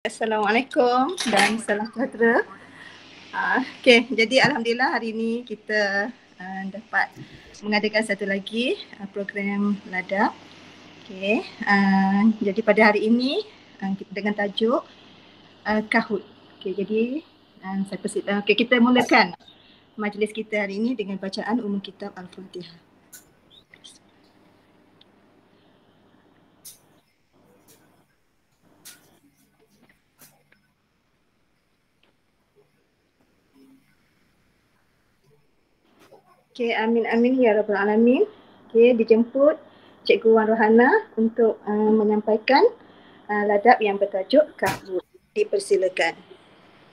Assalamualaikum dan salam sejahtera. Okey, jadi alhamdulillah hari ini kita dapat mengadakan satu lagi program ladap. Okey, jadi pada hari ini dengan tajuk Kahoot. Okey, jadi kita mulakan majlis kita hari ini dengan bacaan umum kitab Al-Fatihah. Okey, amin ya rabbal alamin. Okey, dijemput Cikgu Wan Rohana untuk menyampaikan ladap yang bertajuk Kahoot. Dipersilakan.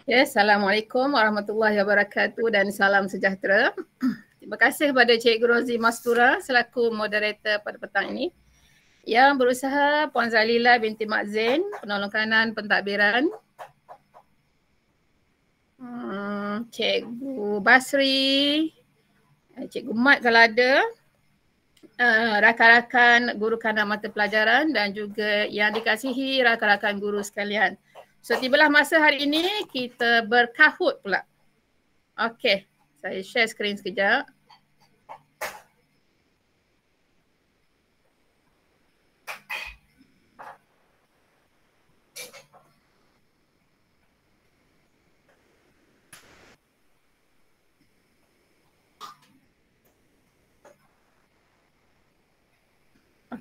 Assalamualaikum warahmatullahi wabarakatuh dan salam sejahtera. Terima kasih kepada Cikgu Rozi Mastura selaku moderator pada petang ini. Yang berusaha Puan Zalila binti Mak Zain, penolong kanan pentadbiran. Cikgu Basri, Cikgu Mat kalau ada, rakan-rakan guru kanan mata pelajaran dan juga yang dikasihi rakan-rakan guru sekalian. So tibalah masa hari ini kita berkahut pula. Okey, saya share skrin sekejap.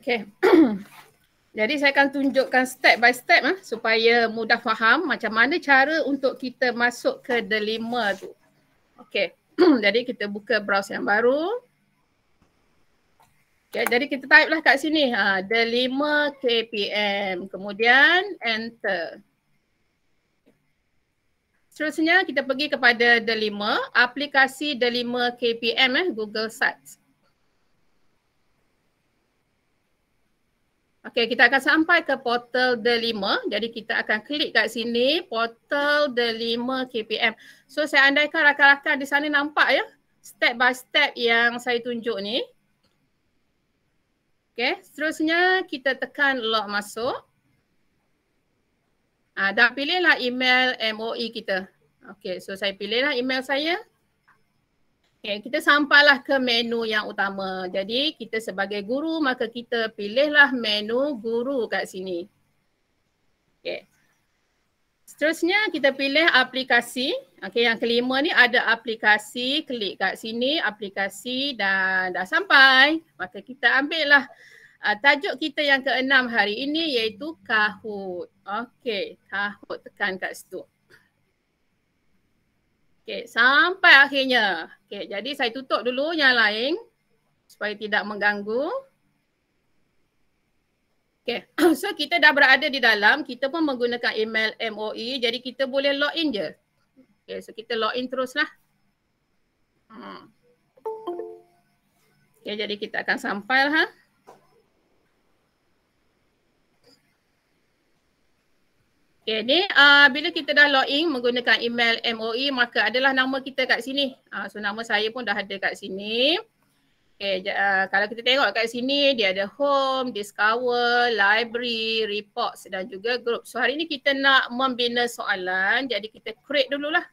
Okey. Jadi saya akan tunjukkan step by step supaya mudah faham macam mana cara untuk kita masuk ke Delima tu. Okey. Jadi kita buka browser yang baru. Okay, jadi kita type lah kat sini Delima KPM. Kemudian enter. Seterusnya kita pergi kepada Delima, aplikasi Delima KPM Google Sites. Okey, kita akan sampai ke portal Delima. Jadi kita akan klik kat sini portal Delima KPM. So saya andaikan rakan-rakan di sana nampak ya step by step yang saya tunjuk ni. Okey, seterusnya kita tekan log masuk. Dan pilihlah email MOE kita. Okey, so saya pilihlah email saya. Okay, kita sampailah ke menu yang utama. Jadi kita sebagai guru maka kita pilihlah menu guru kat sini. Okay. Seterusnya kita pilih aplikasi. Okay, yang kelima ni ada aplikasi. Klik kat sini aplikasi dan dah sampai. Maka kita ambillah tajuk kita yang keenam hari ini iaitu Kahoot. Okay, Kahoot tekan kat situ. Okay, sampai akhirnya. Okay, jadi saya tutup dulu yang lain supaya tidak mengganggu. Okay, so kita dah berada di dalam, kita pun menggunakan email MOE, jadi kita boleh login je. Okay, so kita login teruslah. Okay, jadi kita akan sampai lah. Okay, ni bila kita dah login menggunakan email MOE maka adalah nama kita kat sini. So nama saya pun dah ada kat sini. Okay, kalau kita tengok kat sini dia ada home, discover, library, reports dan juga group. So hari ni kita nak membina soalan jadi kita create dululah.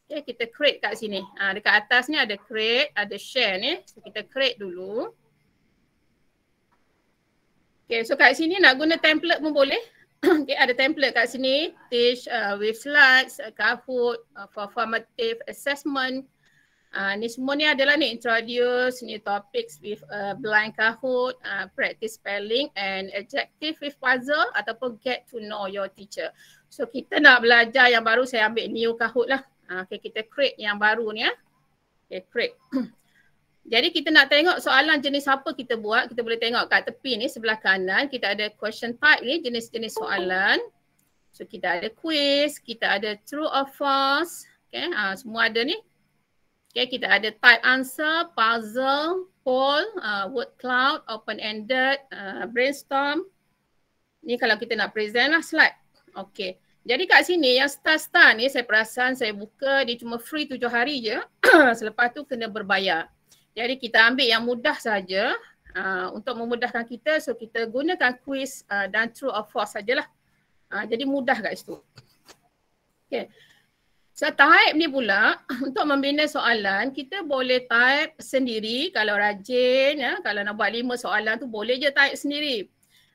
Okay, kita create kat sini. Dekat atas ni ada create, ada share ni. So kita create dulu. Okay, so kat sini nak guna template pun boleh. Okay, ada template kat sini, teach with slides, Kahoot, for formative assessment. Ni semua ni adalah ni introduce new topics with blind Kahoot, practice spelling and adjective with puzzle ataupun get to know your teacher. So kita nak belajar yang baru, saya ambil new Kahoot lah. Okay, kita create yang baru ni . Okay, create. Jadi kita nak tengok soalan jenis apa kita buat, kita boleh tengok kat tepi ni sebelah kanan kita ada question type ni, jenis-jenis soalan. So kita ada quiz, kita ada true or false, okay, semua ada ni. Okay, kita ada type answer, puzzle, poll, word cloud, open-ended, brainstorm. Ni kalau kita nak present lah slide. Okay, jadi kat sini yang start-start ni saya perasan saya buka dia cuma free 7 hari je, selepas tu kena berbayar. Jadi kita ambil yang mudah saja untuk memudahkan kita, so kita gunakan quiz dan true or false sajalah. Jadi mudah kat situ. Okay. So type ni pula untuk membina soalan kita boleh type sendiri kalau rajin ya, kalau nak buat 5 soalan tu boleh je type sendiri.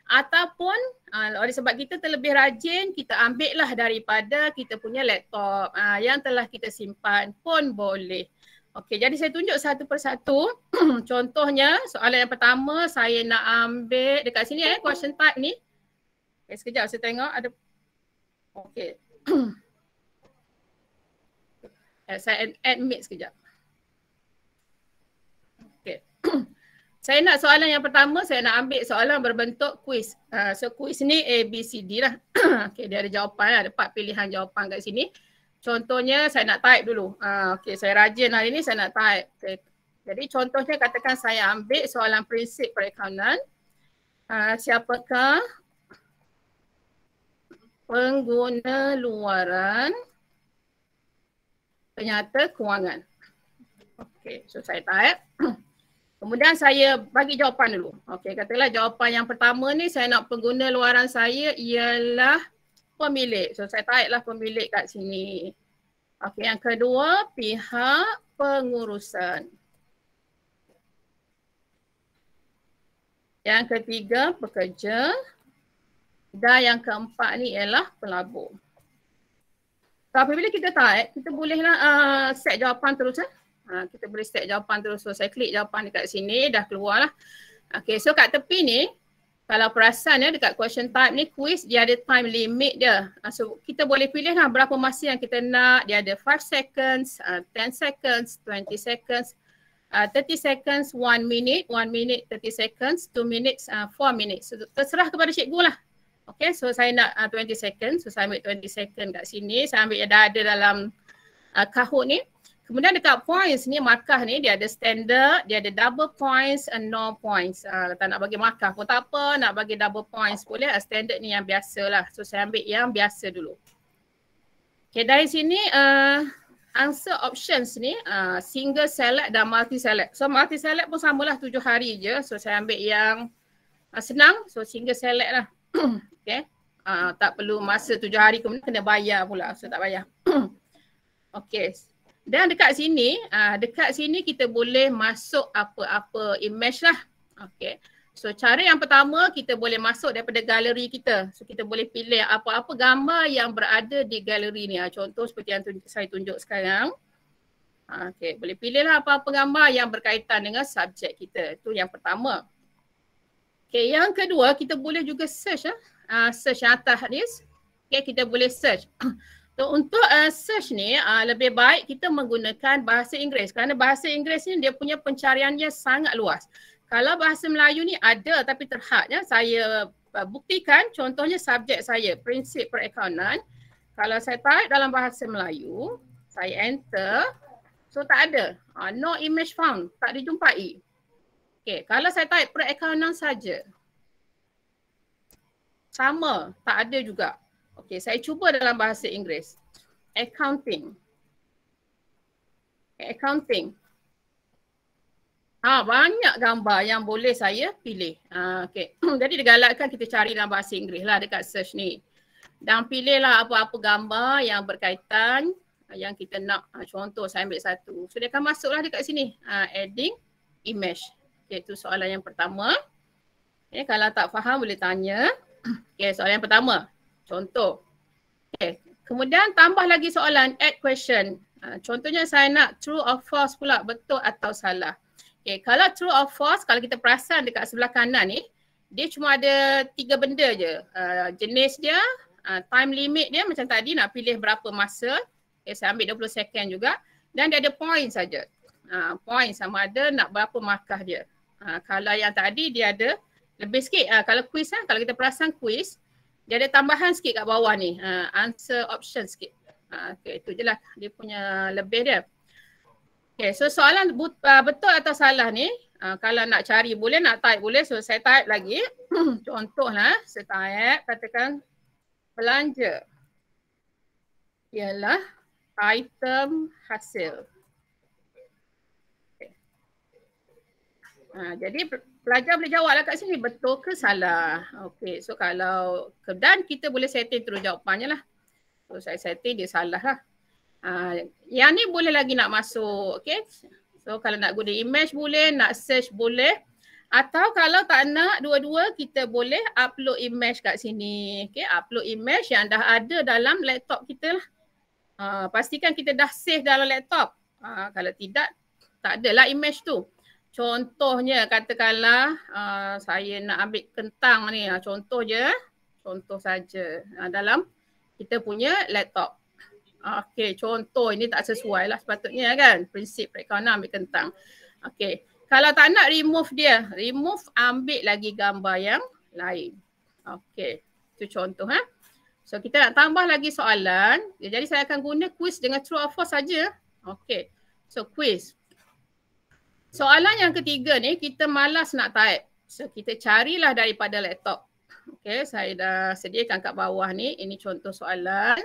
Ataupun oleh sebab kita terlebih rajin kita ambil lah daripada kita punya laptop yang telah kita simpan pun boleh. Okey, jadi saya tunjuk satu persatu. Contohnya soalan yang pertama saya nak ambil dekat sini question type ni. Okay, sekejap saya tengok ada. Okey. Saya admit sekejap. Okay. Saya nak soalan yang pertama, saya nak ambil soalan berbentuk quiz. So quiz ni A, B, C, D lah. Okay, dia ada jawapan, ada 4 pilihan jawapan kat sini. Contohnya saya nak type dulu. Okay, saya rajin hari ni saya nak type. Okay. Jadi contohnya katakan saya ambil soalan prinsip perakaunan. Siapakah pengguna luaran penyata kewangan? Okey, so saya type. Kemudian saya bagi jawapan dulu. Okey, katalah jawapan yang pertama ni saya nak pengguna luaran saya ialah pemilik. So saya type lah pemilik kat sini. Okey, yang kedua pihak pengurusan. Yang ketiga pekerja. Dan yang keempat ni ialah pelabur. So apabila kita type, kita bolehlah set jawapan terus. Kita boleh set jawapan terus. So saya klik jawapan dekat sini, dah keluar lah. Okay, so kat tepi ni, kalau perasan ya dekat question type ni, quiz dia ada time limit dia. So kita boleh pilih lah berapa masa yang kita nak. Dia ada 5 seconds, 10 seconds, 20 seconds, 30 seconds, 1 minute, 1 minute, 30 seconds, 2 minutes, 4 minutes. So, terserah kepada cikgu lah. Okay, so saya nak 20 seconds. So saya ambil 20 second kat sini. Saya ambil yang dah ada dalam Kahoot ni. Kemudian dekat points ni, markah ni dia ada standard, dia ada double points and no points. Tak nak bagi markah pun tak apa, nak bagi double points boleh. Standard ni yang biasa lah. So saya ambil yang biasa dulu. Okay, dari sini answer options ni single select dan multi select. So multi select pun samalah 7 hari je. So saya ambil yang senang. So single select lah. Okay. Tak perlu masa 7 hari kemudian kena bayar pula. So tak bayar. Okay. Dan dekat sini kita boleh masuk apa-apa image lah. Okay. So cara yang pertama kita boleh masuk daripada galeri kita. So kita boleh pilih apa-apa gambar yang berada di galeri ni. Contoh seperti yang saya tunjuk sekarang. Okay. Boleh pilih lah apa-apa gambar yang berkaitan dengan subjek kita. Itu yang pertama. Okay. Yang kedua kita boleh juga search lah. Search yang atas ni. Okay, kita boleh search. So untuk search ni lebih baik kita menggunakan bahasa Inggeris kerana bahasa Inggeris ni dia punya pencariannya sangat luas. Kalau bahasa Melayu ni ada tapi terhad ya. Saya buktikan contohnya subjek saya prinsip perakaunan. Kalau saya type dalam bahasa Melayu, saya enter. So tak ada. No image found. Tak dijumpai. Okay, kalau saya type perakaunan saja. Sama, tak ada juga. Okey, saya cuba dalam bahasa Inggeris. Accounting. Accounting. Banyak gambar yang boleh saya pilih. Okey. Jadi digalakkan kita cari dalam bahasa Inggeris lah dekat search ni. Dan pilihlah apa-apa gambar yang berkaitan yang kita nak. Contoh saya ambil satu. So dia akan masuklah dekat sini. Adding image. Okey, itu soalan yang pertama. Okay, kalau tak faham boleh tanya. Okay, soalan yang pertama. Contoh. Okay. Kemudian tambah lagi soalan, add question. Contohnya saya nak true or false pula, betul atau salah. Okay, kalau true or false, kalau kita perasan dekat sebelah kanan ni, dia cuma ada 3 benda je. Jenis dia, time limit dia macam tadi nak pilih berapa masa. Okay, saya ambil 20 second juga. Dan dia ada point saja. Point sama ada nak berapa markah dia. Kalau yang tadi dia ada lebih sikit. Kalau quiz kalau kita perasan quiz, dia ada tambahan sikit kat bawah ni. Answer option sikit. Okay, itu je lah dia punya lebih dia. Okay, so soalan betul atau salah ni, kalau nak cari boleh, nak type boleh. So saya type lagi. Contohlah, saya type, katakan belanja ialah item hasil. Jadi pelajar boleh jawab lah kat sini betul ke salah. Okey, so kalau dan kita boleh setting terus jawapannya lah. So saya setting dia salah lah. Yang ni boleh lagi nak masuk. Okay. So kalau nak guna image boleh, nak search boleh. Atau kalau tak nak dua-dua kita boleh upload image kat sini. Okay, upload image yang dah ada dalam laptop kita lah. Pastikan kita dah save dalam laptop. Kalau tidak, tak adalah image tu. Contohnya katakanlah saya nak ambil kentang ni. Contoh je. Contoh saja dalam kita punya laptop. Okey, contoh ini tak sesuai lah sepatutnya kan. Prinsip perekonomian ambil kentang. Okey, kalau tak nak remove dia. Remove, ambil lagi gambar yang lain. Okey, itu contoh. So kita nak tambah lagi soalan. Jadi saya akan guna quiz dengan true or false saja. Okey, so quiz. Soalan yang ketiga ni kita malas nak type. So kita carilah daripada laptop. Okey, saya dah sediakan kat bawah ni. Ini contoh soalan.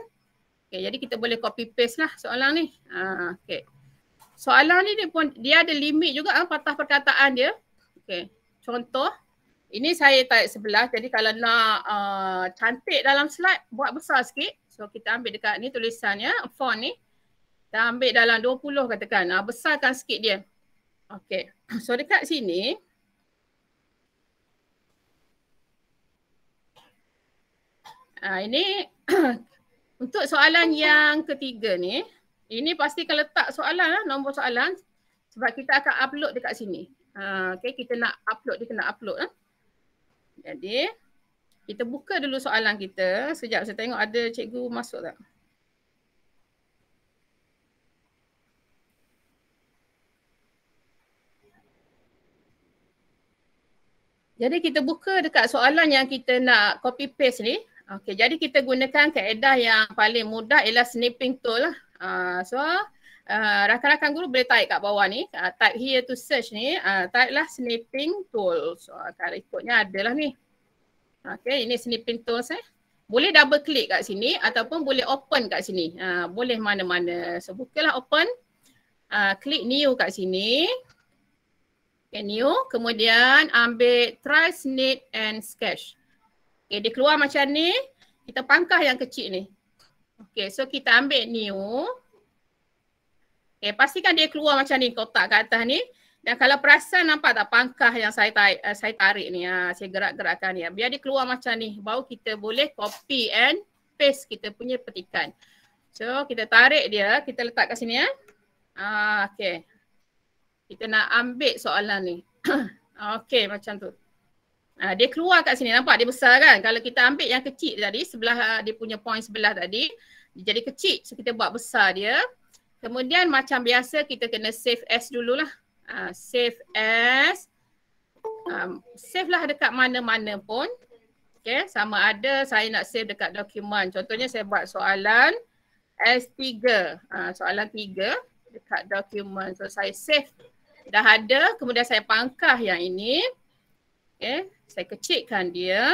Okay, jadi kita boleh copy paste lah soalan ni. Okay. Soalan ni dia ada limit juga patah perkataan dia. Okay. Contoh, ini saya type sebelah. Jadi kalau nak cantik dalam slide, buat besar sikit. So kita ambil dekat ni tulisannya, font ni. Kita ambil dalam 20 katakan. Besarkan sikit dia. Okay. So dekat sini. Ini untuk soalan yang ketiga ni, ini pastikan letak soalan lah, nombor soalan sebab kita akan upload dekat sini. Okay, kita nak upload, dia kena upload lah. Jadi, kita buka dulu soalan kita. Sekejap saya tengok ada cikgu masuk tak? Jadi kita buka dekat soalan yang kita nak copy paste ni. Okey, jadi kita gunakan kaedah yang paling mudah ialah snipping tool lah. Rakan-rakan guru boleh type kat bawah ni. Type here to search ni, type lah snipping tool. So kalau ikutnya adalah ni. Okey, ini snipping tool saya. Boleh double klik kat sini ataupun boleh open kat sini. Boleh mana-mana. So bukalah open. Klik new kat sini. Okay, new. Kemudian ambil try snip and sketch. Okay, dia keluar macam ni. Kita pangkah yang kecil ni. Okay, so kita ambil new. Okay, pastikan dia keluar macam ni kotak kat atas ni. Dan kalau perasan nampak tak pangkah yang saya tarik ni. Saya gerak-gerakkan ni. Biar dia keluar macam ni. Baru kita boleh copy and paste kita punya petikan. So kita tarik dia. Kita letak kat sini. Okay. Kita nak ambil soalan ni. Okay, macam tu. Dia keluar kat sini, nampak dia besar kan? Kalau kita ambil yang kecil tadi, sebelah dia punya point sebelah tadi, dia jadi kecil. So kita buat besar dia. Kemudian macam biasa kita kena save as dululah. Save as. Save lah dekat mana-mana pun. Okay, sama ada saya nak save dekat dokumen. Contohnya saya buat soalan S3. Soalan 3 dekat dokumen. So saya save. Dah ada, kemudian saya pangkah yang ini. Okay, saya kecilkan dia.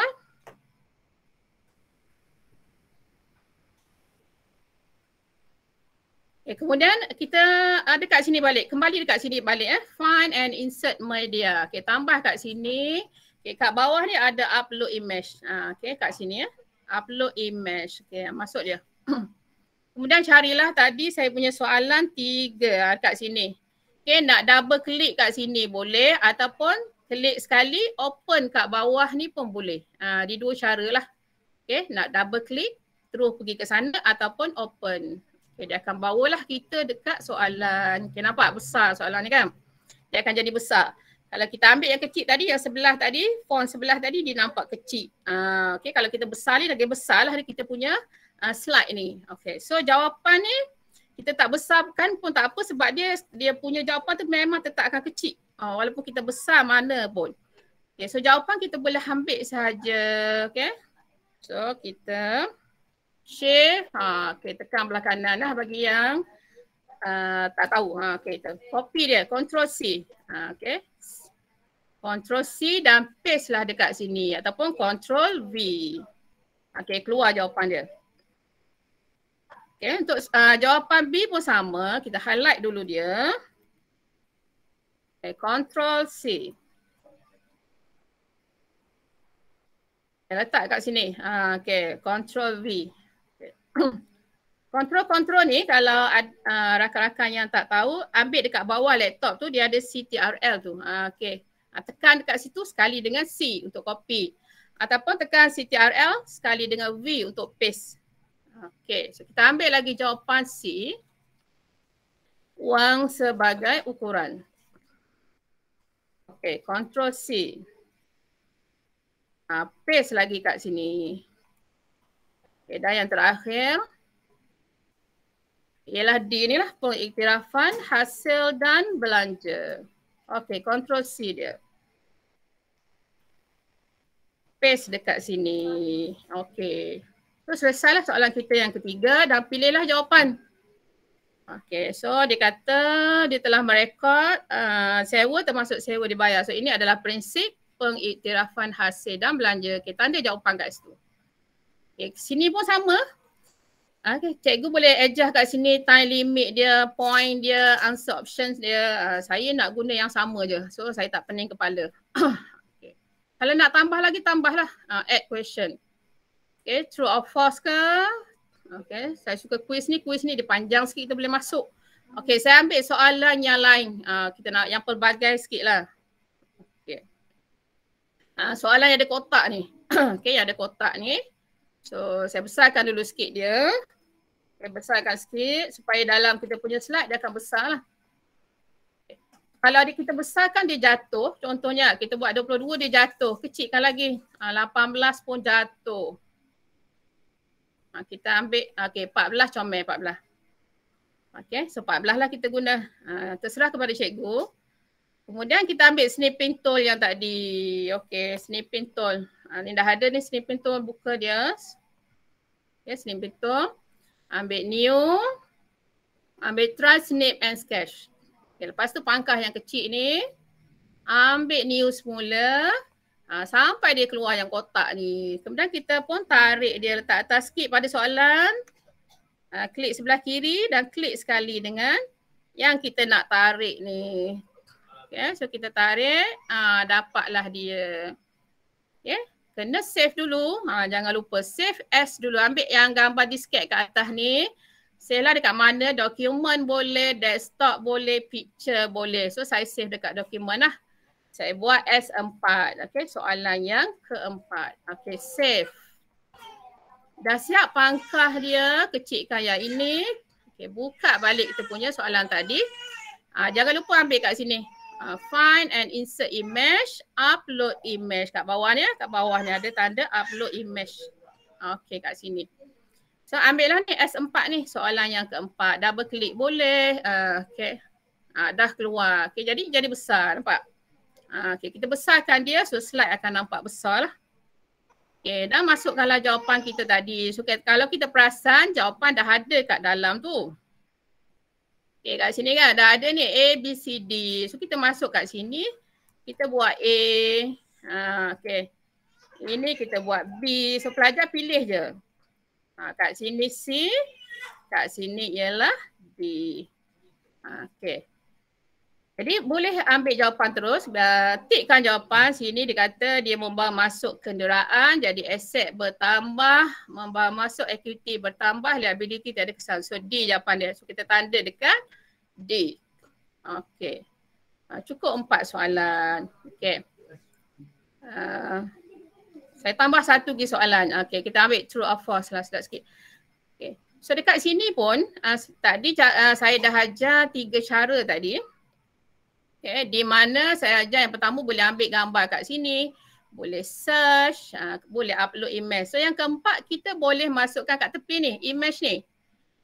Okay, kemudian kita dekat sini balik. Kembali dekat sini balik. Find and insert media. Okay, tambah kat sini. Okay, kat bawah ni ada upload image. Okay, kat sini upload image. Okay, masuk dia. Kemudian carilah tadi saya punya soalan 3 kat sini. Okay, nak double klik kat sini boleh ataupun klik sekali, open kat bawah ni pun boleh. Di dua cara lah. Okay, nak double klik, terus pergi ke sana ataupun open. Okay, dia akan bawalah kita dekat soalan. Okay, nampak besar soalan ni kan? Dia akan jadi besar. Kalau kita ambil yang kecil tadi, yang sebelah tadi, font sebelah tadi dia nampak kecil. Okay, kalau kita besar ni, lagi besar lah kita punya slide ni. Okay, so jawapan ni kita tak besarkan pun tak apa sebab dia punya jawapan tu memang tetap akan kecil. Walaupun kita besar mana pun. Okay, so jawapan kita boleh ambil sahaja. Okay. So kita share. Okay, tekan belah kanan lah bagi yang tak tahu. Okay, kita copy dia. Ctrl C. Okay. Ctrl C dan paste lah dekat sini. Ataupun Ctrl V. Okay, keluar jawapan dia. Okay, untuk jawapan B pun sama. Kita highlight dulu dia. Okay, Ctrl C. Letak kat sini. Okay, Control V. Okay. Kontrol ni kalau rakan-rakan yang tak tahu, ambil dekat bawah laptop tu dia ada CTRL tu. Okay. Tekan dekat situ sekali dengan C untuk copy. Ataupun tekan CTRL sekali dengan V untuk paste. Okay. So kita ambil lagi jawapan C. Wang sebagai ukuran. Okay. Control C. Paste lagi kat sini. Okay. Dan yang terakhir. Ialah D ni lah, pengiktirafan hasil dan belanja. Okey, Control C dia. Paste dekat sini. Okey. So selesailah soalan kita yang ketiga dan pilihlah jawapan. Okey, so dia kata dia telah merekod sewa termasuk sewa dibayar. So ini adalah prinsip pengiktirafan hasil dan belanja. Okey, tanda jawapan kat situ. Okey, sini pun sama. Okay, cikgu boleh adjust kat sini time limit dia, point dia, answer options dia. Saya nak guna yang sama je. So saya tak pening kepala. Okay. Kalau nak tambah lagi, tambahlah. Add question. Okay, true or false ke? Okay, saya suka quiz ni dia panjang sikit, kita boleh masuk. Okay, saya ambil soalan yang lain. Kita nak yang pelbagai sikit lah. Okay. Soalan yang ada kotak ni. Okay, yang ada kotak ni. So saya besarkan dulu sikit dia. Saya besarkan sikit supaya dalam kita punya slide dia akan besar lah. Kalau kita besarkan dia jatuh, contohnya kita buat 22 dia jatuh, kecilkan lagi. 18 pun jatuh. Kita ambil, okay 14 comel 14. Okay, so 14 lah kita guna. Terserah kepada cikgu. Kemudian kita ambil snipping tool yang tadi. Okay, snipping tool. Ni dah ada ni snipping tool, buka dia. Okay, snipping tool. Ambil new. Ambil try snip and sketch. Okay, lepas tu pangkah yang kecil ni. Ambil new semula. Sampai dia keluar yang kotak ni. Kemudian kita pun tarik dia letak atas, skip pada soalan. Klik sebelah kiri dan klik sekali dengan yang kita nak tarik ni. Okay, so kita tarik, dapatlah dia. Okay, kena save dulu. Jangan lupa save as dulu. Ambil yang gambar disket kat atas ni. Save lah dekat mana, dokumen boleh, desktop boleh, picture boleh. So saya save dekat dokumen lah. Saya buat S4. Okay, soalan yang keempat. Okay, save. Dah siap pangkah dia, kecilkan yang ini. Okay, buka balik kita punya soalan tadi. Jangan lupa ambil kat sini. Find and insert image, upload image. Kat bawah ni ada tanda upload image. Okay, kat sini. So ambillah ni S4 ni, soalan yang keempat. Double klik boleh. Okay. Dah keluar. Okay, jadi besar, nampak? Okay, kita besarkan dia, so slide akan nampak besar lah. Okay, dah masukkanlah jawapan kita tadi. So kalau kita perasan, jawapan dah ada kat dalam tu. Okay, kat sini kan dah ada ni A, B, C, D. So kita masuk kat sini, kita buat A. Okay. Ini kita buat B. So pelajar pilih je. Kat sini C, kat sini ialah D. Okay. Jadi boleh ambil jawapan terus. Tikkan jawapan. Sini dia kata dia membawa masuk kenderaan. Jadi aset bertambah. Membawa masuk aktiviti bertambah. Liability tiada kesan. So D jawapan dia. So kita tanda dekat D. Okay. Cukup 4 soalan. Okay. Saya tambah satu lagi soalan. Okay. Kita ambil true or false lah sedap sikit. Okay. So dekat sini pun tadi saya dah ajar 3 cara tadi. Okay, di mana saya ajar yang pertama boleh ambil gambar kat sini, boleh search, boleh upload image. So yang keempat kita boleh masukkan kat tepi ni, image ni.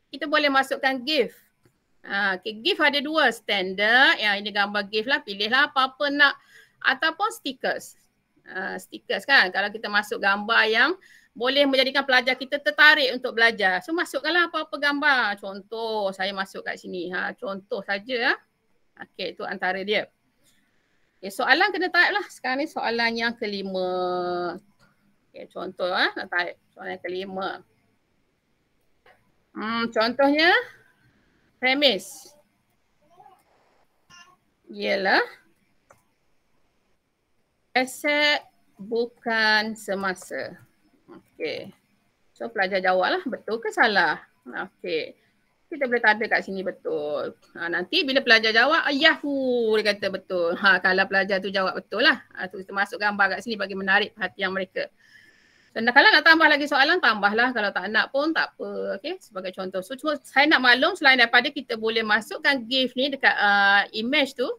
Kita boleh masukkan GIF. Okay, GIF ada 2, standard, yang ini gambar GIF lah, pilihlah apa-apa nak, ataupun stickers. Stickers kan, kalau kita masuk gambar yang boleh menjadikan pelajar kita tertarik untuk belajar. So masukkanlah apa-apa gambar. Contoh, saya masuk kat sini. Contoh saja. Okey, itu antara dia. Okay, soalan kena type lah. Sekarang ni soalan yang kelima. Okay, contoh nak type soalan yang kelima. Contohnya, premis. Ialah aset bukan semasa. Okey. So pelajar jawablah betul ke salah. Okey. Kita boleh tanda kat sini betul. Nanti bila pelajar jawab, yahoo dia kata betul. Kalau pelajar tu jawab betul lah. Tu kita masuk gambar kat sini bagi menarik perhatian mereka. So, kalau nak tambah lagi soalan, tambahlah. Kalau tak nak pun tak apa. Okay, sebagai contoh. So saya nak maklum selain daripada kita boleh masukkan GIF ni dekat image tu,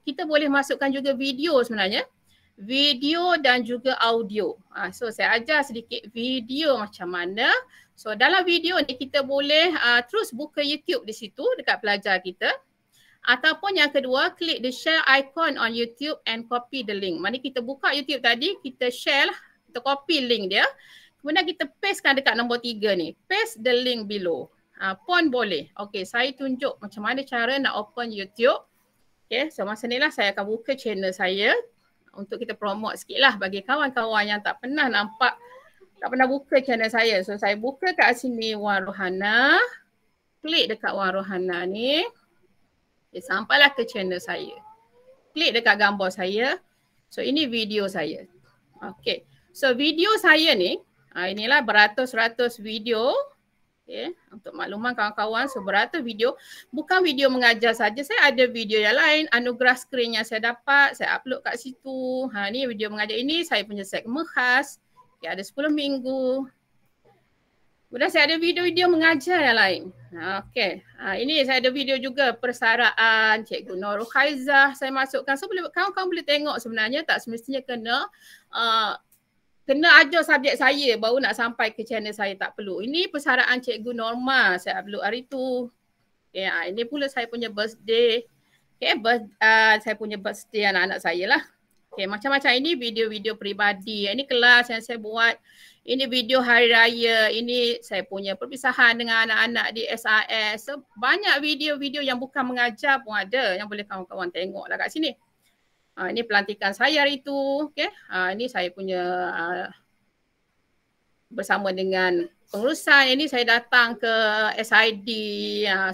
kita boleh masukkan juga video sebenarnya. Video dan juga audio. So saya ajar sedikit video macam mana. So dalam video ni kita boleh terus buka YouTube di situ dekat pelajar kita. Ataupun yang kedua, klik the share icon on YouTube and copy the link. Mana kita buka YouTube tadi, kita share lah. Kita copy link dia. Kemudian kita pastekan dekat nombor 3 ni. Paste the link below. Pun boleh. Okay, saya tunjuk macam mana cara nak open YouTube. Okay, so masa ni lah saya akan buka channel saya. Untuk kita promote sikit lah bagi kawan-kawan yang tak pernah nampak, tak pernah buka channel saya. So saya buka kat sini Wan Rohana. Klik dekat Wan Rohana ni. Okay, sampailah ke channel saya. Klik dekat gambar saya. So ini video saya. Okay. So video saya ni, inilah beratus-ratus video. Okay. Untuk makluman kawan-kawan, so beratus video. Bukan video mengajar saja, saya ada video yang lain. Anugerah skrin yang saya dapat, saya upload kat situ. Ni video mengajar ini, saya punya segmen khas. Okay, ada 10 minggu. Kemudian saya ada video-video mengajar yang lain. Okay. Ini saya ada video juga persaraan Cikgu Nurul Khaizah saya masukkan. So kawan-kawan boleh tengok sebenarnya tak semestinya kena ajar subjek saya baru nak sampai ke channel saya, tak perlu. Ini persaraan Cikgu Norma saya upload hari tu. Okay, ini pula saya punya birthday. Okay, saya punya birthday anak-anak saya lah. Okay, macam-macam ini video-video peribadi. Ini kelas yang saya buat. Ini video hari raya. Ini saya punya perpisahan dengan anak-anak di SRS. So, banyak video-video yang bukan mengajar pun ada yang boleh kawan-kawan tengok lah kat sini. Ini pelantikan saya hari itu. Okay. Ini saya punya bersama dengan pengurusan. Ini saya datang ke SID.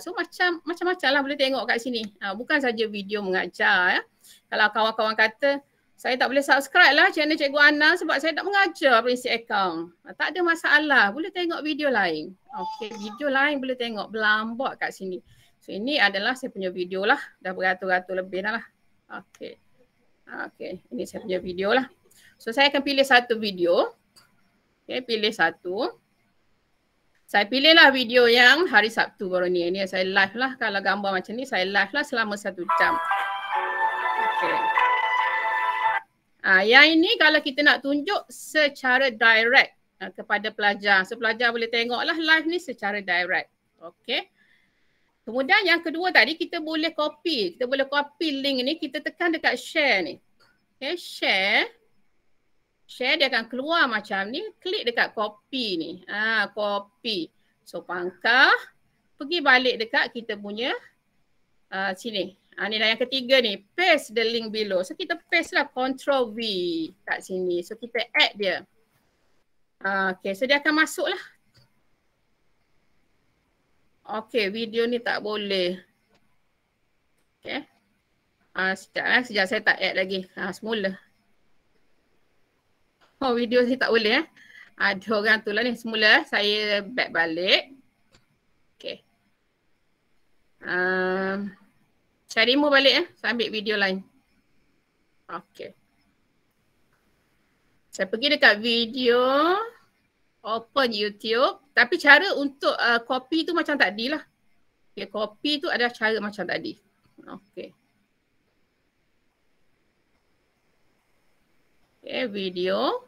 So macam-macam lah boleh tengok kat sini. Bukan saja video mengajar. Kalau kawan-kawan kata, saya tak boleh subscribe lah channel Cikgu Ana sebab saya tak mengajar prinsip akaun. Tak ada masalah. Boleh tengok video lain. Okay, video lain boleh tengok berlambak kat sini. So ini adalah saya punya video lah. Dah beratus-ratus lebih dah lah. Okay. Okay, ini saya punya video lah. So saya akan pilih satu video. Okay, pilih satu. Saya pilihlah video yang hari Sabtu baru ni. Ini saya live lah. Kalau gambar macam ni saya live lah selama 1 jam. Okay. Yang ini kalau kita nak tunjuk secara direct kepada pelajar. So pelajar boleh tengok lah live ni secara direct. Okay. Kemudian yang kedua tadi kita boleh copy. Kita boleh copy link ni, kita tekan dekat share ni. Okay, share. Share dia akan keluar macam ni. Klik dekat copy ni. Copy. So pangkah. Pergi balik dekat kita punya sini. Ni dah yang ketiga ni. Paste the link below. So kita paste lah Ctrl V kat sini. So kita add dia. Okay, so dia akan masuk lah. Okay, video ni tak boleh. Okay. Sekejap saya tak add lagi. Semula. Oh, video ni tak boleh . Ada orang tu lah ni. Semula saya back balik. Okay. Saya remove balik . Saya ambil video lain. Okay. Saya pergi dekat video. Open YouTube. Tapi cara untuk copy tu macam tadi lah. Okay, copy tu ada cara macam tadi. Okay. Okay, video.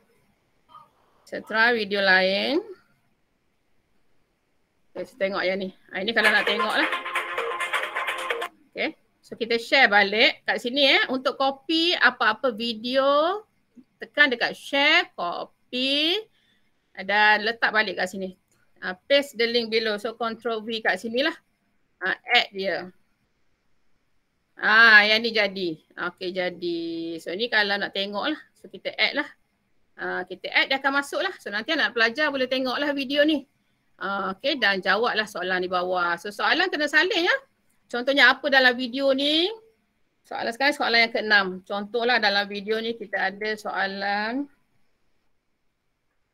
Saya try video lain. Okay, saya tengok yang ni. Ini kalau nak tengok lah. Okay. So kita share balik kat sini . Untuk copy apa-apa video. Tekan dekat share, copy. Dan letak balik kat sini. Paste the link below. So Ctrl V kat sini lah. Add dia. Yang ni jadi. Okay, jadi. So ni kalau nak tengok lah. So kita add lah. Kita add dia akan masuk lah. So nanti anak pelajar boleh tengok lah video ni. Okay, dan jawab lah soalan di bawah. So soalan kena salin ya. Contohnya apa dalam video ni. Soalan sekarang soalan yang ke-6. Contohlah dalam video ni kita ada soalan.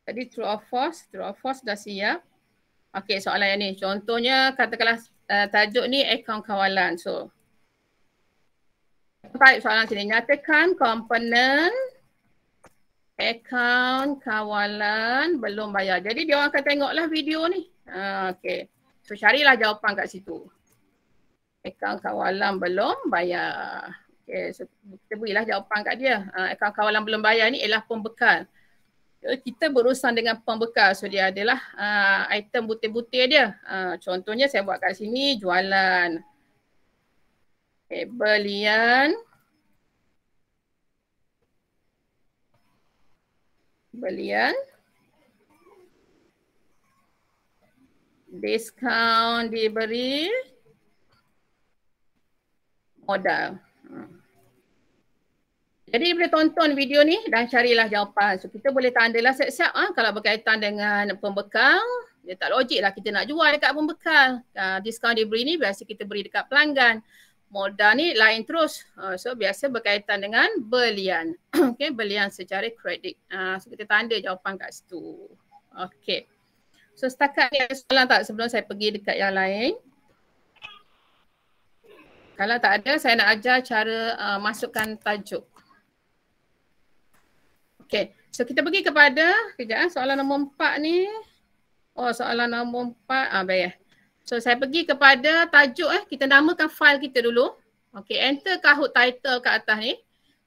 Tadi true or false? True or false dah siap. Okey, soalan yang ni. Contohnya katakanlah tajuk ni akaun kawalan. So, type soalan sini. Nyatakan komponen akaun kawalan belum bayar. Jadi dia orang akan tengoklah video ni. Okey. So, carilah jawapan kat situ. Akaun kawalan belum bayar. Okey, so kita berilah jawapan kat dia. Akaun kawalan belum bayar ni ialah pembekal. Kita berurusan dengan pembekal. So dia adalah item butir-butir dia. Contohnya saya buat kat sini jualan. Okay, belian. Belian. Diskaun diberi. Modal. Jadi boleh tonton video ni dan carilah jawapan. So kita boleh tandalah siap-siap kalau berkaitan dengan pembekal. Dia tak logik lah kita nak jual dekat pembekal. Diskaun diberi ni biasa kita beri dekat pelanggan. Modal ni lain terus. So biasa berkaitan dengan belian. Okay, belian secara kredit. So kita tanda jawapan kat situ. Okay. So setakat ni ada soalan tak sebelum saya pergi dekat yang lain? Kalau tak ada, saya nak ajar cara masukkan tajuk. Okay, so kita pergi kepada, kejap soalan nombor 4 ni. Oh, soalan nombor 4, baik. So saya pergi kepada tajuk, kita namakan file kita dulu. Okay, enter Kahoot title kat atas ni.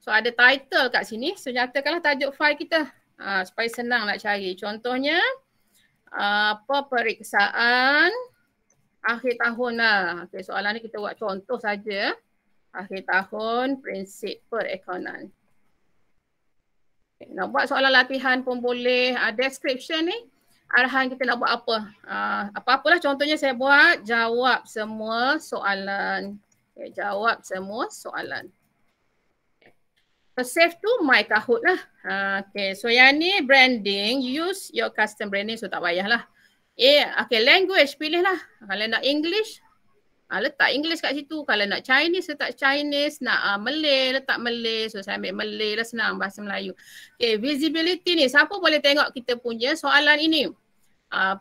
So ada title kat sini, so nyatakanlah tajuk file kita. Supaya senang nak cari. Contohnya, peperiksaan akhir tahun lah. Okay, soalan ni kita buat contoh saja. Akhir tahun, prinsip perakaunan. Okay, nak buat soalan latihan pun boleh. Description ni, arahan kita nak buat apa. Apa-apalah contohnya saya buat, jawab semua soalan. Okay, jawab semua soalan. So save to my Kahoot lah. Okay, so yang ni branding, use your custom branding, so tak payahlah. Okay, language pilihlah. Kalau nak English, letak English kat situ. Kalau nak Chinese, letak Chinese. Nak Malay, letak Malay. So saya ambil Malay lah, senang bahasa Melayu. Okay, visibility ni, siapa boleh tengok kita punya soalan ini?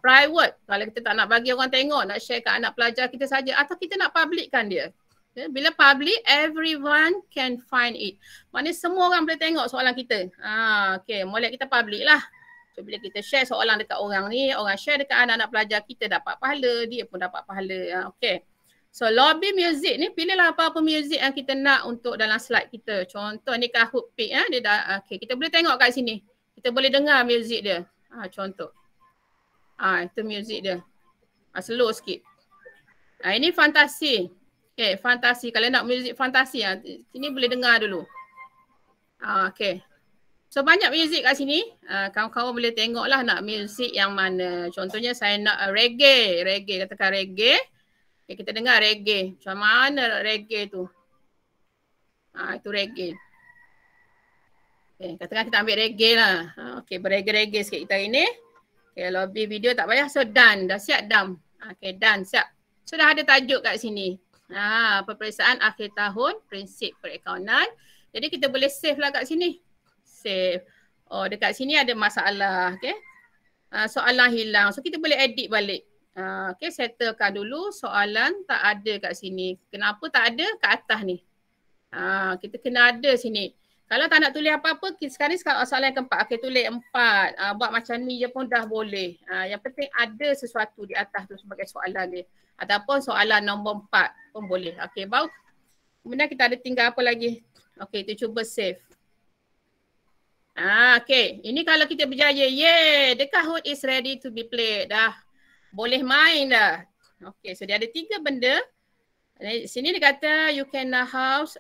Private, kalau kita tak nak bagi orang tengok, nak share kat anak pelajar kita saja. Atau kita nak publickan dia. Bila public, everyone can find it. Maknanya semua orang boleh tengok soalan kita. Okay, boleh kita public lah. So bila kita share soalan dekat orang ni, orang share dekat anak-anak pelajar, kita dapat pahala, dia pun dapat pahala. Okay. So lobby music ni, pilihlah apa-apa music yang kita nak untuk dalam slide kita. Contoh ni Kahoot Pick. Dia dah, okay, kita boleh tengok kat sini. Kita boleh dengar music dia. Contoh. Itu music dia. Slow sikit. Ini fantasi. Okay, fantasi. Kalau nak music fantasi, sini boleh dengar dulu. Okay. So banyak muzik kat sini. Kawan-kawan boleh tengoklah nak muzik yang mana. Contohnya saya nak reggae. Reggae, katakan reggae. Okay, kita dengar reggae. Macam mana reggae tu? Itu reggae. Okay, katakan kita ambil reggae lah. Okay, berreggae-reggae sikit kita ini. Okay, lobby video tak payah. So done. Dah siap done. Okay, done. Siap. So dah ada tajuk kat sini. Peperiksaan akhir tahun, prinsip perakaunan. Jadi kita boleh save lah kat sini. Save. Oh, dekat sini ada masalah. Okay. Soalan hilang. So kita boleh edit balik. Okay, settlekan dulu. Soalan tak ada kat sini. Kenapa tak ada? Kat atas ni. Kita kena ada sini. Kalau tak nak tulis apa-apa, sekarang soalan yang keempat. Okay, tulis 4. Buat macam ni je pun dah boleh. Yang penting ada sesuatu di atas tu sebagai soalan dia. Ataupun soalan nombor 4 pun boleh. Okay, baru. Kemudian kita ada tinggal apa lagi? Okay, kita cuba save. Okay, ini kalau kita berjaya, the Kahoot is ready to be played. Dah boleh main dah. Okay, so dia ada 3 benda. Sini dia kata you can host,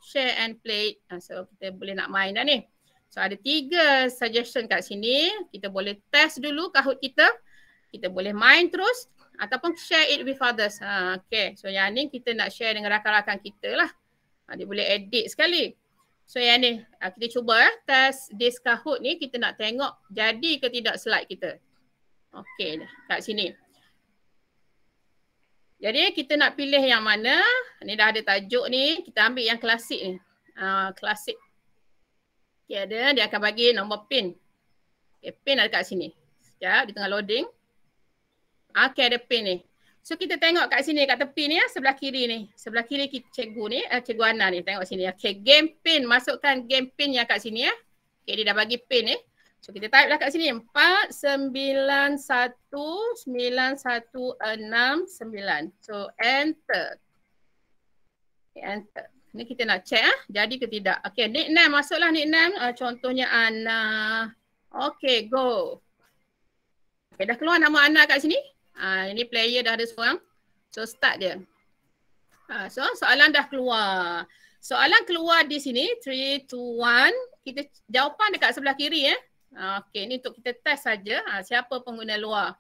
share and play. So kita boleh nak main dah ni. So ada 3 suggestion kat sini. Kita boleh test dulu Kahoot kita. Kita boleh main terus ataupun share it with others. Okay, so yang ni kita nak share dengan rakan-rakan kita lah. Dia boleh edit sekali. So yang ni, kita cuba test this Kahoot ni, kita nak tengok jadi ke tidak slide kita. Okay, kat sini. Jadi kita nak pilih yang mana? Ni dah ada tajuk ni, kita ambil yang klasik ni. Klasik. Okay, dia akan bagi nombor pin. Okay, pin ada kat sini. Sekejap, dia tengah loading. Okay, ada pin ni. So kita tengok kat sini, kat tepi ni ya, sebelah kiri ni. Sebelah kiri cikgu ni, cikgu Ana ni, tengok sini. Okay, game pin. Masukkan game pin yang kat sini ya. Okay, dia dah bagi pin ni. So kita type lah kat sini 49191969. So enter. Okay, enter. Ni kita nak check jadi ke tidak. Okay, nickname masuklah nickname. Contohnya Ana. Okay, go. Okay, dah keluar nama Ana kat sini. Ini player dah ada seorang. So start dia. So soalan dah keluar. Soalan keluar di sini 3, 2, 1. Kita jawapan dekat sebelah kiri ya. Okay, ni untuk kita test saja siapa pengguna luar.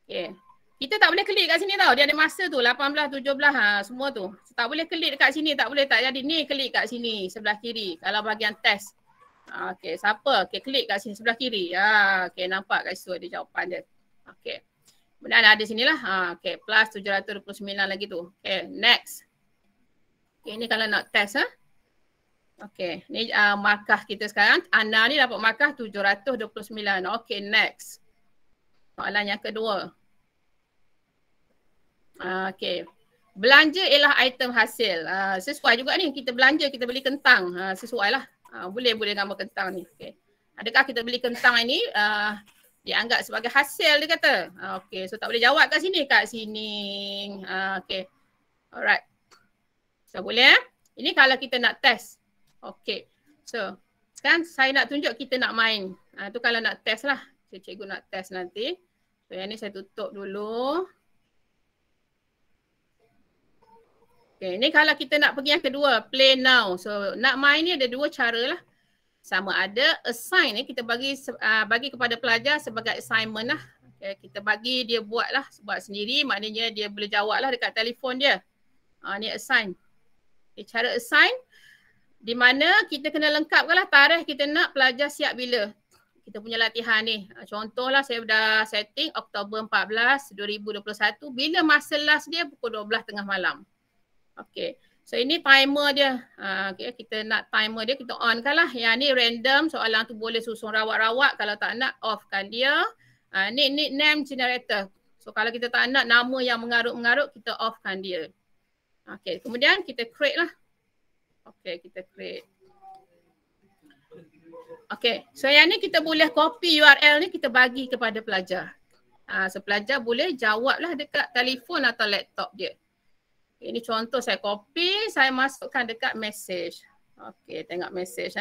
Okay. Kita tak boleh klik kat sini tau. Dia ada masa tu 18, 17 semua tu. So, tak boleh klik dekat sini, tak boleh tak jadi. Ni klik kat sini sebelah kiri kalau bahagian test. Okay, siapa? Okay, klik kat sini sebelah kiri. Okay, nampak kat situ ada jawapan dia. Okay. Kemudian ada sinilah. Okay, plus 729 lagi tu. Okay, next. Okay, ni kalau nak test Okay, ni markah kita sekarang. Ana ni dapat markah 729. Okay, next. Soalan yang kedua. Okay. Belanja ialah item hasil. Sesuai juga ni. Kita belanja, kita beli kentang. Sesuai lah. Boleh gambar kentang ni. Okay. Adakah kita beli kentang ini dianggap sebagai hasil dia kata. Okay, so tak boleh jawab kat sini. Kat sini. Okay. Alright. So boleh Ini kalau kita nak test. Okay. So sekarang saya nak tunjuk kita nak main. Tu kalau nak test lah. Cikgu nak test nanti. So yang ni saya tutup dulu. Okay, ni kalau kita nak pergi yang kedua, play now. So nak main ni ada dua cara lah. Sama ada assign ni kita bagi kepada pelajar sebagai assignment lah. Okay, kita bagi dia buat sendiri, maknanya dia boleh jawab lah dekat telefon dia. Ni assign. Okay, cara assign di mana kita kena lengkapkan lah tarikh kita nak pelajar siap bila. Kita punya latihan ni. Contohlah saya dah setting Oktober 14, 2021. Bila masa last dia pukul 12 tengah malam. Okay. So ini timer dia. Okay, kita nak timer dia, kita on kan lah. Yang ni random, soalan tu boleh susun rawak-rawak. Kalau tak nak, off kan dia. Ni nickname generator. So kalau kita tak nak nama yang mengarut-mengarut, kita off kan dia. Okay, kemudian kita create lah. Okay, kita create. Okay, so yang ni kita boleh copy URL ni kita bagi kepada pelajar. So pelajar boleh jawab lah dekat telefon atau laptop dia. Okay, ini contoh saya copy, saya masukkan dekat message. Okay, tengok message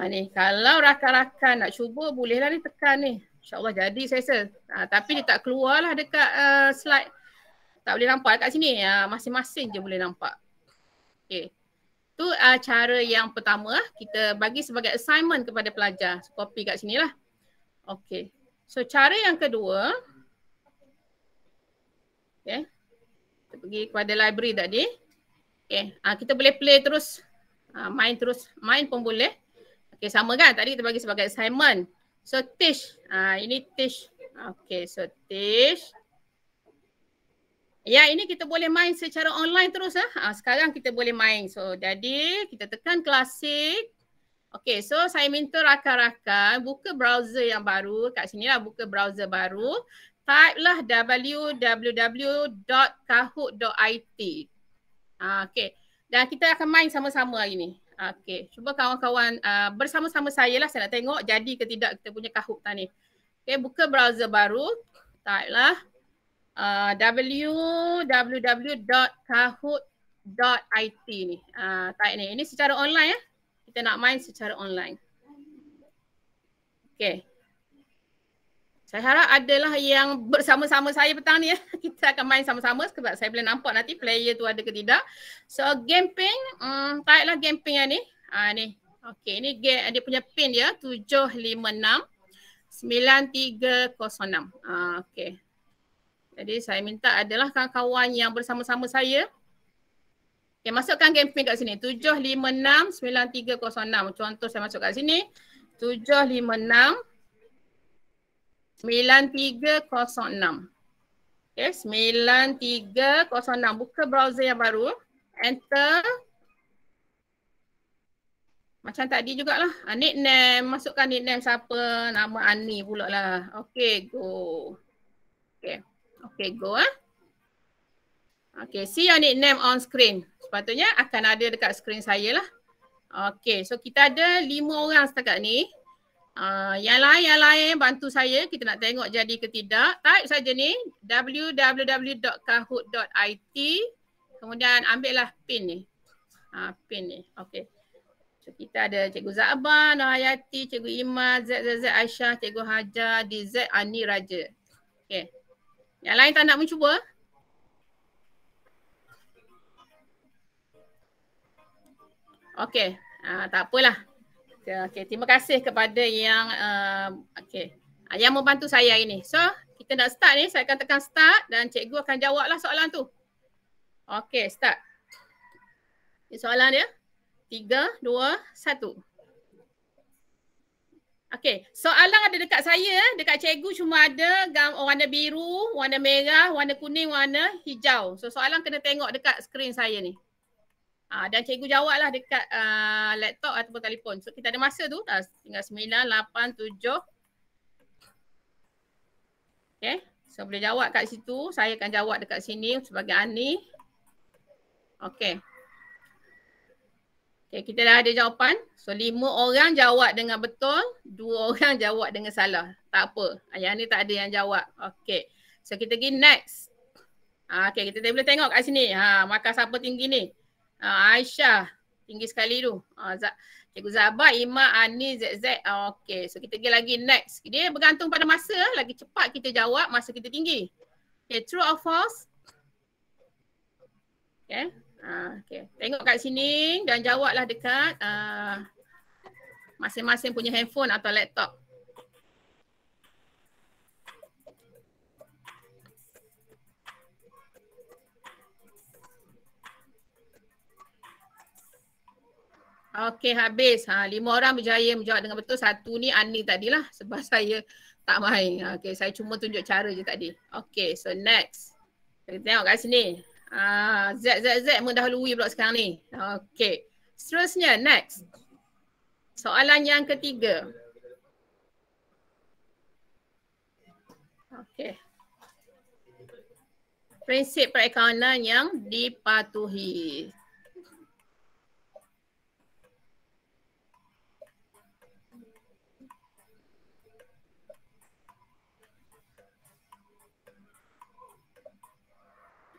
ni kalau rakan-rakan nak cuba bolehlah ni tekan ni. InsyaAllah jadi saya rasa. Tapi dia tak keluar lah dekat slide. Tak boleh nampak kat sini. Masing-masing je boleh nampak. Okay. Tu cara yang pertama kita bagi sebagai assignment kepada pelajar. So, copy kat sini lah. Okay. So cara yang kedua. Okay. Kita pergi kepada library tadi. Okay. Kita boleh play terus. Main terus. Main pun boleh. Okay, sama kan? Tadi kita bagi sebagai assignment. So teach. Ini teach. Okay, so teach. Ya, ini kita boleh main secara online terus. Sekarang kita boleh main. So jadi kita tekan klasik. Okay, so saya minta rakan-rakan buka browser yang baru. Kat sini lah buka browser baru. Type lah www.kahoot.it. Okay, dan kita akan main sama-sama hari ni. Okay, cuba kawan-kawan bersama-sama saya lah. Saya nak tengok jadi ke tidak kita punya Kahoot ni. Okay, buka browser baru. Type lah www.kahoot.it ni. Type ni. Ini secara online ya. Kita nak main secara online. Okay. Saya harap adalah yang bersama-sama saya petang ni ya. Kita akan main sama-sama sebab saya boleh nampak nanti player tu ada ke tidak. So game pin, type lah game pin yang ni. Ni. Okay, ni game, dia punya pin dia 7569306. Okay. Jadi saya minta adalah kawan-kawan yang bersama-sama saya. Okay, masukkan game pin kat sini. 7569306. Contoh saya masuk kat sini. 7569306. Okay, 9306. Buka browser yang baru. Enter. Macam tadi jugalah. Nickname. Masukkan nickname siapa. Nama Ani pula lah. Okay, go. Okay. Okay, go. Okay, see your nickname on screen. Sepatutnya akan ada dekat screen saya lah. Okay, so kita ada 5 orang setakat ni. Yang lain bantu saya. Kita nak tengok jadi ke tidak. Type saja ni www.kahoot.it. Kemudian ambillah pin ni. Pin ni. Okay. So kita ada Cikgu Za'ban, Hayati, Cikgu Iman, ZZZ Aisyah, Cikgu Hajar, DZ Ani Raja. Okay. Yang lain tak nak mencuba? Okay. Tak apalah. Okay, terima kasih kepada yang yang membantu saya hari ni. So, kita nak start ni. Saya akan tekan start dan cikgu akan jawablah soalan tu. Okay, start. Ini soalan dia. 3, 2, 1. Okay, soalan ada dekat saya. Dekat cikgu cuma ada warna biru, warna merah, warna kuning, warna hijau. So, soalan kena tengok dekat skrin saya ni. Dan cikgu jawablah dekat laptop ataupun telefon. So kita ada masa tu. Tinggal 9, 8, 7. Okay. So boleh jawab kat situ. Saya akan jawab dekat sini sebagai Ani. Okay. Okay, kita dah ada jawapan. So 5 orang jawab dengan betul. 2 orang jawab dengan salah. Tak apa. Yang ni tak ada yang jawab. Okay. So kita pergi next. Okay, kita boleh tengok kat sini. Markah siapa tinggi ni? Aisyah tinggi sekali tu. Cikgu Zabah, Iman, Ani, ZZ. Okay, so kita pergi lagi next. Dia bergantung pada masa. Lagi cepat kita jawab, masa kita tinggi. Okay, true or false? Okay. Okay. Tengok kat sini dan jawablah dekat masing-masing punya handphone atau laptop. Okey, habis. 5 orang berjaya menjawab dengan betul. 1 ni Ani tadilah sebab saya tak main. Okey, saya cuma tunjuk cara je tadi. Okey, so next. Kita tengok kat sini. Z mendahului pula sekarang ni. Okey. Seterusnya, next. Soalan yang ketiga. Okey. Prinsip perakaunan yang dipatuhi.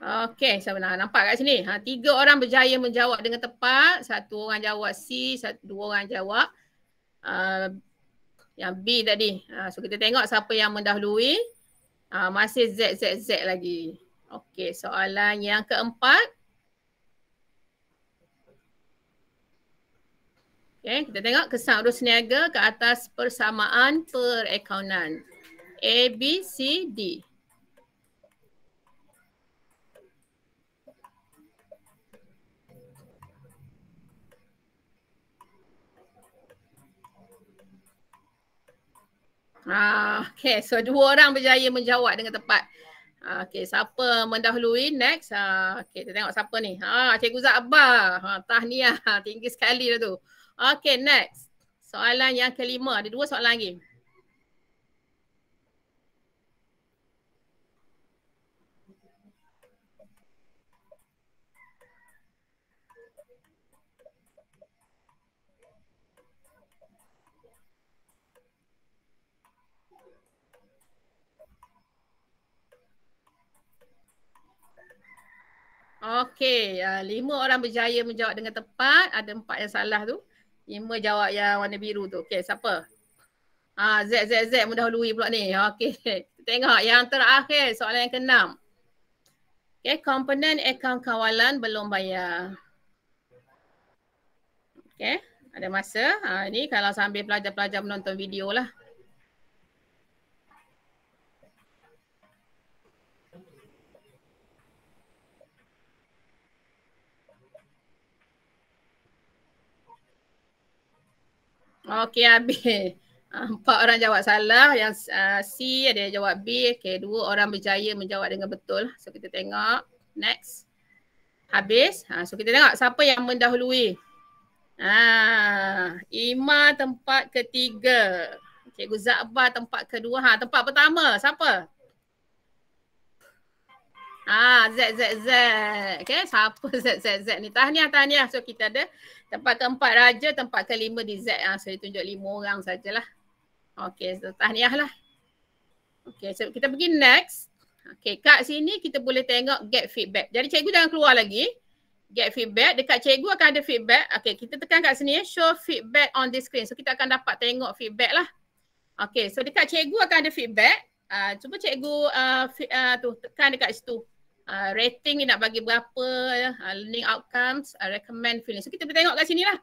Okey, saya nak nampak kat sini. 3 orang berjaya menjawab dengan tepat. 1 orang jawab C, 2 orang jawab yang B tadi. So kita tengok siapa yang mendahului. Masih Z lagi. Okey, soalan yang keempat. Okey, kita tengok kesan urus niaga ke atas persamaan perakaunan. A, B, C, D. Okay, so 2 orang berjaya menjawab dengan tepat. Okay, siapa mendahului? Next. Okay, kita tengok siapa ni. Cikgu Zabah. Tahniah. Tinggi sekali dah tu. Okay, next. Soalan yang kelima. Ada 2 soalan lagi. Okey, 5 orang berjaya menjawab dengan tepat. Ada 4 yang salah tu. 5 jawab yang warna biru tu. Okey, siapa? Z mendahului pula ni. Okey, tengok yang terakhir soalan yang ke-6. Okey, komponen akaun kawalan belum bayar. Okey, ada masa. Ini kalau sambil pelajar-pelajar menonton video lah. Okey, habis. 4 orang jawab salah, yang C ada yang jawab B. Okay, 2 orang berjaya menjawab dengan betul. So kita tengok, next. Habis, so kita tengok siapa yang mendahului. Ima tempat ketiga. Cikgu Zakbar tempat kedua. Tempat pertama, siapa? Z. Okay, siapa Z ni? Tahniah. So kita ada tempat keempat Raja, tempat kelima di Z. So dia tunjuk 5 orang sajalah. Okay, so tahniah lah. Okay, so kita pergi next. Okay, kat sini kita boleh tengok get feedback. Jadi cikgu jangan keluar lagi. Get feedback. Dekat cikgu akan ada feedback. Okay, kita tekan kat sini. Show feedback on the screen. So kita akan dapat tengok feedback lah. Okay, so dekat cikgu akan ada feedback. Cuba cikgu tekan dekat situ. Rating ni nak bagi berapa, learning outcomes, recommend feeling. So kita boleh tengok kat sini lah.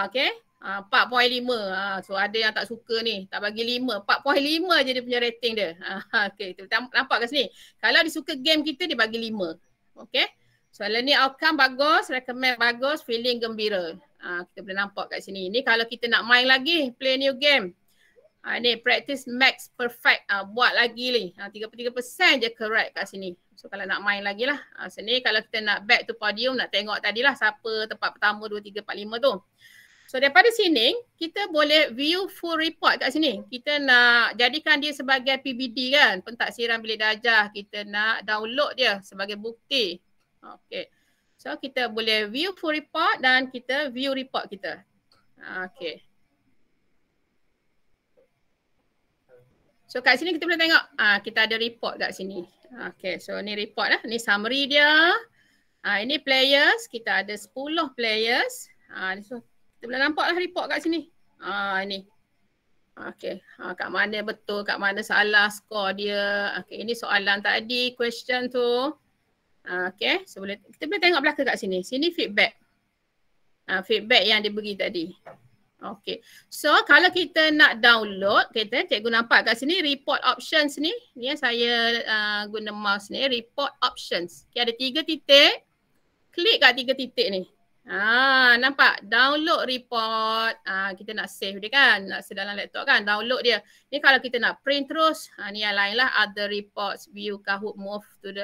Okay, 4.5. So ada yang tak suka ni, tak bagi 5. 4.5 je dia punya rating dia. Okay, kita nampak kat sini. Kalau dia suka game kita, dia bagi 5. Okay, so learning outcome bagus, recommend bagus, feeling gembira. Kita boleh nampak kat sini. Ni kalau kita nak main lagi, play new game. Ni practice max perfect. Buat lagi ni. 33% je correct kat sini. So kalau nak main lagi lah. Sini kalau kita nak back to podium, nak tengok tadilah siapa tempat pertama, 2, 3, 4, 5 tu. So daripada sini, kita boleh view full report kat sini. Kita nak jadikan dia sebagai PBD kan. Pentaksiran bilik darjah. Kita nak download dia sebagai bukti. Okay. So kita boleh view full report dan kita view report kita. Okay. So kat sini kita boleh tengok, kita ada report kat sini. Okay, so ni report lah. Ni summary dia. Ini players, kita ada 10 players. So kita boleh nampak lah report kat sini. Ini. Okay, kat mana betul, kat mana salah skor dia. Okay, ini soalan tadi, question tu. Okay, so kita boleh tengok belakang kat sini. Sini feedback. Feedback yang dia beri tadi. Okay, so kalau kita nak download, cikgu nampak kat sini report options ni. Ni saya guna mouse ni, report options. Okay, ada 3 titik. Klik kat 3 titik ni. Nampak? Download report. Kita nak save dia kan, nak save dalam laptop kan, download dia. Ni kalau kita nak print terus, ni yang lain lah. Other reports, view, Kahoot, move to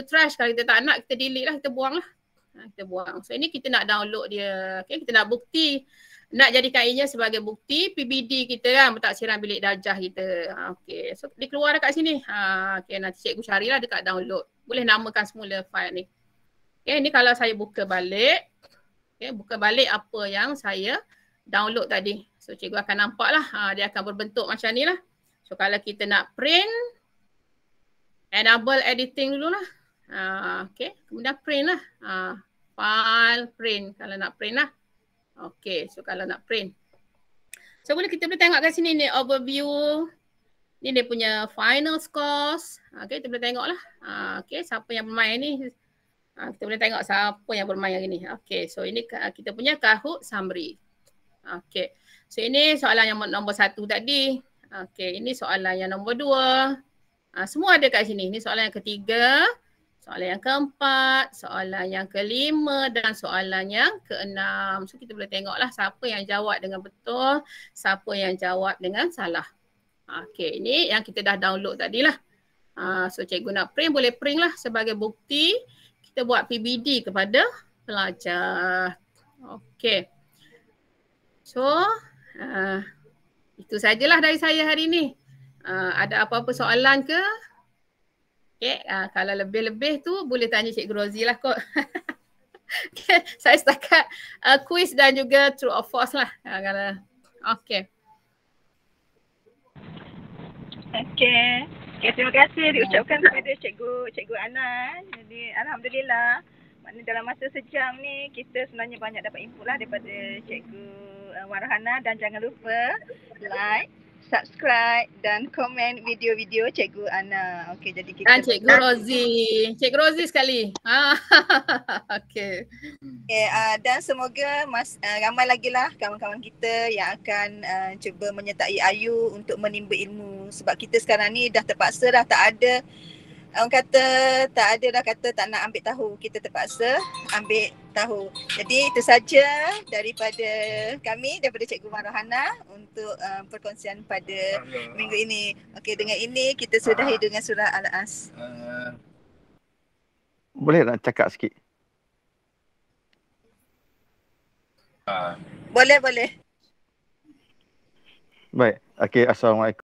trash. Kalau kita tak nak, kita delete lah, kita buang lah. Kita buang. So ini kita nak download dia. Okay, kita nak bukti. Nak jadikan ianya sebagai bukti PBD kita kan, pentaksiran bilik darjah kita. Okay, so dia keluar dekat sini. Okay, nanti cikgu carilah dekat download. Boleh namakan semula file ni. Okay, ni kalau saya buka balik. Okay, buka balik apa yang saya download tadi. So cikgu akan nampak lah. Dia akan berbentuk macam ni lah. So kalau kita nak print, enable editing dulu lah. Okay, kemudian print lah. File, print. Kalau nak print lah. Okay, so kalau nak print. So kita boleh tengok kat sini ni overview. Ni dia punya final scores. Okay, kita boleh tengok lah. Okay, siapa yang bermain ni. Kita boleh tengok siapa yang bermain hari ni. Okay, so ini kita punya Kahoot summary. Okay, so ini soalan yang nombor 1 tadi. Okay, ini soalan yang nombor 2. Semua ada kat sini. Ini soalan yang ketiga. Soalan yang keempat, soalan yang kelima dan soalan yang keenam. So kita boleh tengoklah siapa yang jawab dengan betul, siapa yang jawab dengan salah. Okay, ini yang kita dah download tadilah. So cikgu nak print, boleh print lah sebagai bukti kita buat PBD kepada pelajar. Okay. So itu sajalah dari saya hari ini. Ada apa-apa soalan ke? Okay, kalau lebih-lebih tu boleh tanya Cikgu Rozi lah kot. Okay, saya setakat quiz dan juga true or false lah. Okay. Okay, terima kasih diucapkan kepada Cikgu Ana. Jadi alhamdulillah, maknanya dalam masa sejam ni kita sebenarnya banyak dapat input lah daripada Cikgu Warhana, dan jangan lupa like, subscribe dan komen video-video Cikgu Ana. Okey, jadi kita dan Cikgu Rozi. Cikgu Rozi sekali. Okey. Okay, dan semoga ramai lagi lah kawan-kawan kita yang akan cuba menyertai Ayu untuk menimba ilmu. Sebab kita sekarang ni dah terpaksa dah tak ada, orang kata tak ada dah kata tak nak ambil tahu. Kita terpaksa ambil tahu. Jadi itu saja daripada kami, daripada Cikgu Marohana untuk perkongsian pada minggu ini. Okey, dengan ini kita sudahi dengan surah Al-As. Boleh nak cakap sikit? Boleh. Baik. Okey, Assalamualaikum.